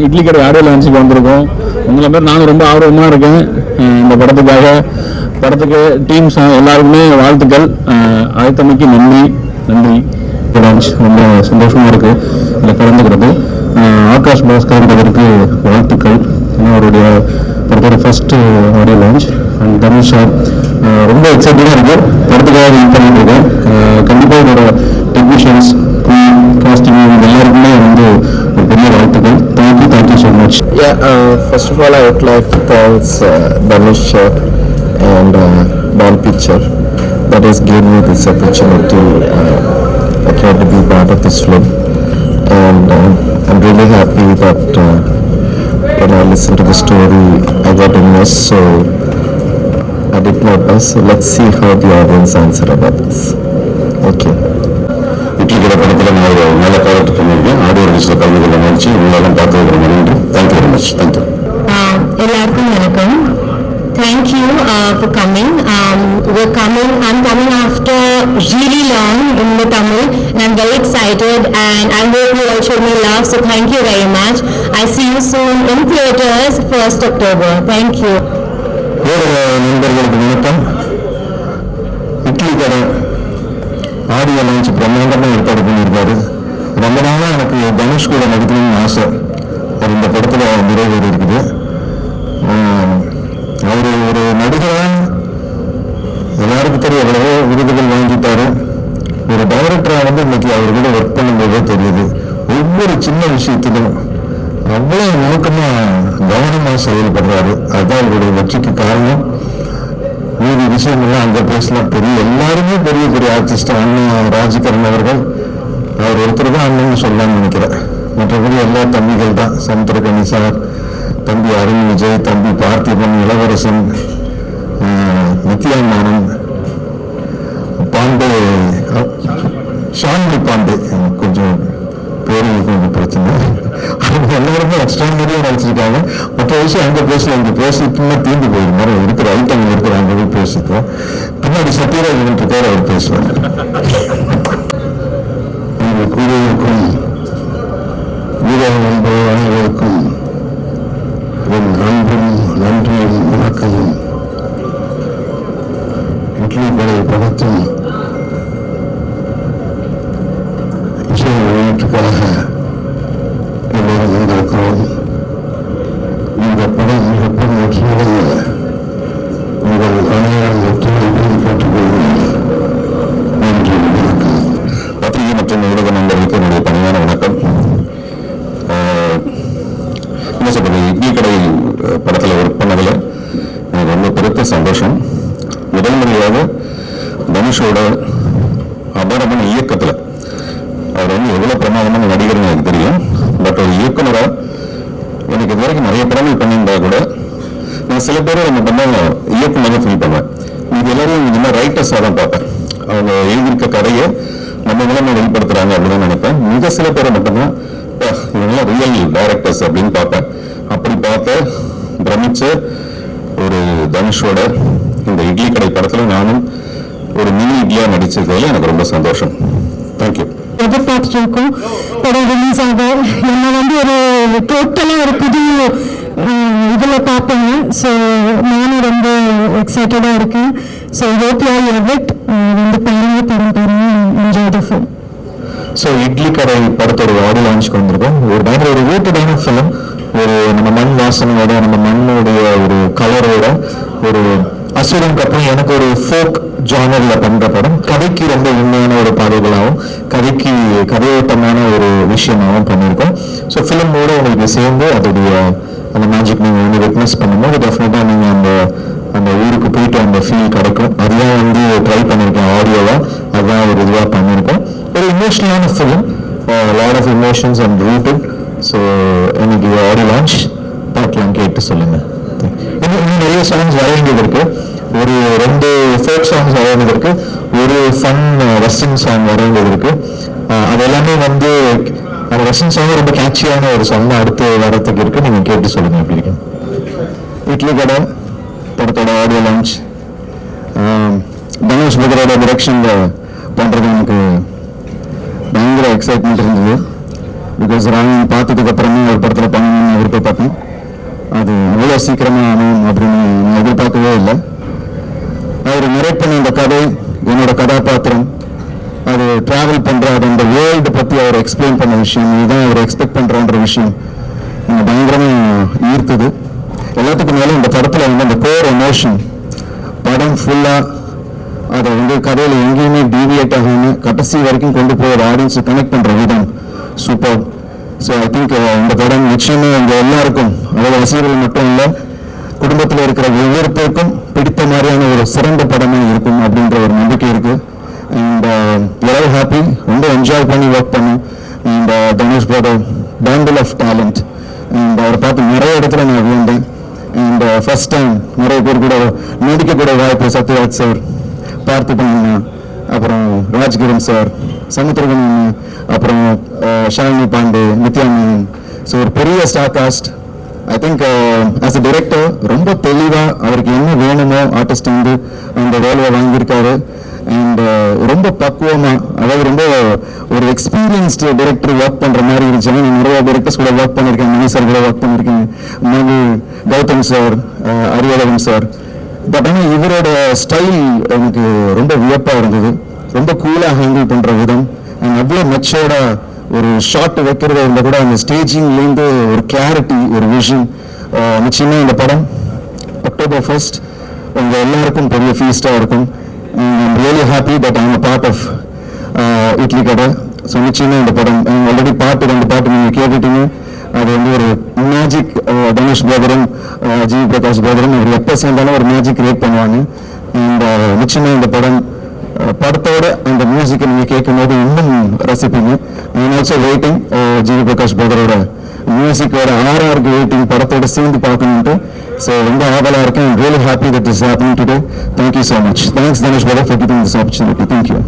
இட்லி கடை ஆடியோ லான்ச்சுக்கு வந்திருக்கோம். உங்களை மாதிரி நானும் ரொம்ப ஆர்வமாக இருக்கேன் இந்த படத்துக்காக. படத்துக்கு டீம்ஸ் எல்லாருக்குமே வாழ்த்துக்கள். அழைத்தமைக்கு நன்றி. லான்ச் ரொம்ப சந்தோஷமாக இருக்குது இதில் கலந்துக்கிறது. ஆகாஷ் பாஸ்கர்ன்றவருக்கு வாழ்த்துக்கள். அவருடைய படத்தோட first audio launch. And Dhanush sir ரொம்ப எக்ஸைட்டடாக இருக்குது படத்துக்காக வெயிட் பண்ணிட்டு இருக்கேன். கண்டிப்பாக என்னோட டெக்னீஷியன்ஸ், காஸ்டியூம் எல்லாருக்குமே வந்து ஒரு பெரிய வாழ்த்துக்கள். Thank you so much. First of all, I would like to thank Dhanush and Dawn Picture that has given me this opportunity to be part of this film, and I'm really happy that when I listened to the story I got immersed, so I did my best. So let's see how the audience answer about this. Okay. Idli கடை படத்தில் நான் ஒரு நல்ல character பண்ணியிருக்கேன். Audio ரிலீஸில் கலந்து கொள்ள முயற்சி உங்களெல்லாம் பார்த்து நன்றி. Thank you very much. தேங்க்யூ. எல்லாருக்கும் வணக்கம். Thank you for coming. I'm coming after really long in the Tamil, and I'm very excited, and I hope you all show me love, so thank you very much. I see you soon in theaters 1st October. Thank you. நண்பர்களுக்கு வணக்கம். இட்லி கடை audio launch பிரம்மாண்டமாக ஏற்பாடு பண்ணியிருக்காரு. ரொம்ப நாளாக எனக்கு தனுஷ் கூட நடிக்கணும்னு ஆசை. அவர் இந்த படத்தில் நிறைவேறி இருக்குது. அவர் ஒரு நடிகராக எல்லாருக்கும் தெரியும் எவ்வளவோ விருதுகள் வாங்கிட்டாரு. ஒரு டைரக்டராக வந்து இன்னைக்கு அவர் கூட ஒர்க் பண்ணும்போதே தெரியுது. ஒவ்வொரு சின்ன விஷயத்திலும் அவ்வளோ நோக்கமாக கவனமாக செயல்படுறாரு. அதுதான் அவருடைய வெற்றிக்கு காரணம். மீதி விஷயங்கள்லாம் அங்கே பேசலாம். எல்லாருமே பெரிய பெரிய ஆர்டிஸ்ட். அண்ணன் ராஜ்கரன் அவர்கள், அவர் ஒருத்தர் தான் அண்ணன்னு சொல்லலாம்னு நினைக்கிறேன். மற்றபடி எல்லா தம்பிகள் தான். சமுத்திரகனி சார், தம்பி அருண் விஜய், தம்பி பார்த்திபன், இளவரசன், நித்யானந்த், பாண்டே, ஷான்வி பாண்டே, கொஞ்சம் பேருக்கு கொஞ்சம் பிரச்சனை. அவங்க எல்லாருமே எக்ஸ்ட்ராடனரியாக நடிச்சிருக்காங்க. மற்ற விஷயம் அங்கே பேசல, இங்கே பேசிட்டுன்னா தீர்ந்து போயிடும். மாதிரி இருக்கிற ஐட்டம் இருக்கிற அங்கே போய் பேசிக்குவோம். பின்னாடி சத்யராஜன் இருக்கார், அவர் பேசுவாங்க. கூறியிருக்கும் வீரர்கள் நண்பர்கள் அனைவருக்கும் என் அன்பும் நன்றியும் வணக்கமும். இட்லி கடை படத்தின் இசை வெளியீட்டுக்காக எல்லோரும் வந்திருக்கிறோம். இந்த படம் மிகப்பெரிய வெற்றியடைய உங்கள் அனைவரும் ஒத்துழைப்பையும் கேட்டுக்கொள்கிறேன். நன்றி, வணக்கம். பத்திரிகை மற்றும் ஊடக நண்பர்களுக்கு என்னுடைய பணியான வணக்கம். என்ன சொல்றது, இட்லி கடை படத்தில் ஒர்க் பண்ணதில் எனக்கு ரொம்ப பெருத்த சந்தோஷம். முதல் முறையாக தனுஷோட அபாரமான இயக்கத்தில், அவர் வந்து எவ்வளோ பிரமாதமான நடிகர்னு எனக்கு தெரியும். பட் ஒரு இயக்குனராக எனக்கு இது வரைக்கும் நிறைய படங்கள் பண்ணியிருந்தா கூட நான் சில பேரை நம்ம பண்ண இயக்குனராக ஃபீல் பண்ணுவேன். இது எல்லாரும் இந்த மாதிரி ரைட்டர்ஸாக தான் பார்ப்பேன். அவங்க எழுதியிருக்க கதையை நம்ம மூலமாக வெளிப்படுத்துகிறாங்க அப்படின்னு நினைப்பேன். மிக சில பேரை மட்டும்தான் இவங்கெல்லாம் ரியல் டைரக்டர்ஸ் அப்படின்னு பார்ப்பேன். அப்படி பார்த்த பிரமிச்ச ஒரு தனுஷோட இந்த இட்லி கடை படத்தில் நானும் ஒரு மினி இட்லியாக நடிச்சிருக்கிறதுல எனக்கு ரொம்ப சந்தோஷம். தேங்க்யூ. எதிர்பார்த்துருக்கோம் படம் ரிலீஸ் ஆக. நம்ம வந்து ஒரு டோட்டலாக ஒரு புது இதில் பார்ப்போங்க. ஸோ நானும் ரொம்ப எக்ஸைட்டடாக இருக்கேன். So hope you all love it. வந்து படம் enjoy the film. So idli கடை படத்தோட ஆடியோ லான்ச்சுக்கு வந்திருக்கோம். ஒரு பயங்கர ஒரு ரூட்டடான ஃபிலிம். ஒரு நம்ம மண் வாசனையோட, நம்ம மண்ணுடைய ஒரு கலரோட, ஒரு அசுரனுக்கு அப்புறம் எனக்கு ஒரு ஃபோக் ஜானர்ல பண்ற படம். கதைக்கு ரொம்ப உண்மையான ஒரு பாதைகளாகவும், கதையோட்டமான ஒரு விஷயமாகவும் பண்ணியிருக்கோம். ஸோ ஃபிலிமோட உங்களுக்கு சேர்ந்து அதோடைய அந்த மேஜிக் நீங்கள் வந்து விட்னஸ் பண்ணும்போது டெஃபினட்டாக நீங்கள் அந்த ஊருக்கு போயிட்டு அந்த ஃபீல் கிடைக்கும். அதுதான் வந்து ட்ரை பண்ணியிருக்கேன் ஆடியோவாக. அதுதான் ஒரு இதுவாக பண்ணியிருக்கோம். ஒரு இமோஷனலான film, lot of emotions and rooted. So எனக்கு ஆடியோ லான்ச் பார்க்கலாம், கேட்டு சொல்லுங்கள். இன்னும் நிறைய சாங்ஸ் வர வேண்டியது இருக்கு. ஒரு 2 ஃபோக் சாங்ஸ் வர வேண்டியது இருக்கு. ஒரு ஃபன் வெஸ்டர்ன் சாங் வர வேண்டியது இருக்கு. அது எல்லாமே வந்து அந்த வெஸ்டர்ன் சாங் ரொம்ப கேட்சியான ஒரு சாங் அடுத்து வரத்துக்கு இருக்கு. நீங்கள் கேட்டு சொல்லுங்க எப்படி இருக்கு. இட்லி கடை படத்தோட ஆடியோ லான்ச் தனுஷ் பிரதரோட டிரெக்ஷனில் பண்ணுறது எனக்கு பயங்கர எக்ஸைட்மெண்ட் இருந்தது. பிகாஸ் ராணி பார்த்ததுக்கு அப்புறமே ஒரு படத்தில் பண்ணணும்னு இவ்வளோ சீக்கிரமாக அமையும் அப்படின்னு நான் எதிர்பார்க்கவே இல்லை. அவர் நரேட் பண்ண இந்த கதை, என்னோட கதாபாத்திரம், அது ட்ராவல் பண்ணுற அது அந்த வேர்ல்டு பற்றி அவர் எக்ஸ்பிளைன் பண்ண விஷயம், இதுதான் அவர் எக்ஸ்பெக்ட் பண்ணுறன்ற விஷயம் எனக்கு பயங்கரமாக ஈர்க்குது. எல்லாத்துக்கும் மேலே இந்த படத்தில் வந்து அந்த கோர் எமோஷன் படம் ஃபுல்லாக அதை வந்து கதையில் எங்கேயுமே டீவியேட் ஆகாமல் கடைசி வரைக்கும் கொண்டு போய் ஆடியன்ஸை கனெக்ட் பண்ணுற விதம் சூப்பர். ஸோ ஐ திங்க் இந்த படம் நிச்சயமாக எங்கள் எல்லாருக்கும், அதாவது ரசிகர்கள் மட்டும் இல்லை, குடும்பத்தில் இருக்கிற ஒவ்வொரு பேருக்கும் பிடித்த மாதிரியான ஒரு சிறந்த படமாக இருக்கும் அப்படின்ற ஒரு நம்பிக்கை இருக்குது. அண்ட் வெரி ஹாப்பி, ரொம்ப என்ஜாய் பண்ணி ஒர்க் பண்ணோம். அண்ட் தனுஷ் பிரதர் பேண்டில் ஆஃப் டேலண்ட், அண்ட் அவரை பார்த்து நிறைய இடத்துல நான் விழுந்தேன். அண்ட் ஃபர்ஸ்ட் டைம் நிறைய பேர் கூட நடிக்கக்கூட வாய்ப்பு, சத்யராஜ் சார், பார்த்திபன் அண்ணா, அப்புறம் ராஜ்கிரண் சார், சமுத்திரகன் அண்ணா, அப்புறம் ஷாலினி பாண்டே, நித்யா மேனன். ஸோ ஒரு பெரிய star cast. I think as a director ரொம்ப தெளிவாக அவருக்கு என்ன வேணுமோ ஆர்டிஸ்ட் வந்து அந்த வேலையை வாங்கியிருக்காரு. அண்ட் ரொம்ப பக்குவமாக, அதாவது ரொம்ப ஒரு எக்ஸ்பீரியன்ஸ்டு டைரக்டர் ஒர்க் பண்ணுற மாதிரி இருந்துச்சு. நான் நிறைய டைரக்டர்ஸ் கூட ஒர்க் பண்ணியிருக்கேன், மணி சார் கூட ஒர்க் பண்ணியிருக்கேன், மகு, கௌதம் சார், அரியழகன் சார். பட் ஆனால் இவரோட ஸ்டைல் எனக்கு ரொம்ப வியப்பாக இருந்தது. ரொம்ப கூலாக ஹேண்டில் பண்ணுற விதம், அண்ட் அவ்வளோ மெச்சோர்டாக ஒரு ஷார்ட் வைக்கிறத இருந்தால் கூட அந்த ஸ்டேஜிங்லேருந்து ஒரு கிளாரிட்டி, ஒரு விஷன். நிச்சயமாக இந்த படம் October 1st உங்கள் எல்லாருக்கும் பெரிய ஃபீஸ்டாக இருக்கும். I'm really happy that I'm a part of Idli Kadai. So நிச்சயமாக இந்த படம் ஆல்ரெடி பாட்டு 2 பாட்டு நீங்கள் கேட்டுட்டீங்க. அது வந்து ஒரு மேஜிக். தனுஷ் பிரதரும் ஜிவி பிரகாஷ் பிரதரும் அவர் எப்போ சேர்ந்தாலும் ஒரு மேஜிக் கிரியேட் பண்ணுவாங்க. அண்ட் நிச்சயமாக இந்த படம் படத்தோட அந்த மியூசிக்கை நீங்கள் கேட்கும்போது இன்னும் ரசிப்பீங்க. நான் ஆல்சோ வெயிட்டிங் ஜிவி பிரகாஷ் பிரதரோட மியூசிக்கோட RRக்கு வெயிட்டிங், படத்தோட சேர்ந்து பார்க்கணுன்ட்டு. ஸோ ரொம்ப ஆவலாக இருக்கேன். I'm really happy that is happening today. Thank you so much. Thanks Dhanush brother for giving this opportunity. Thank you.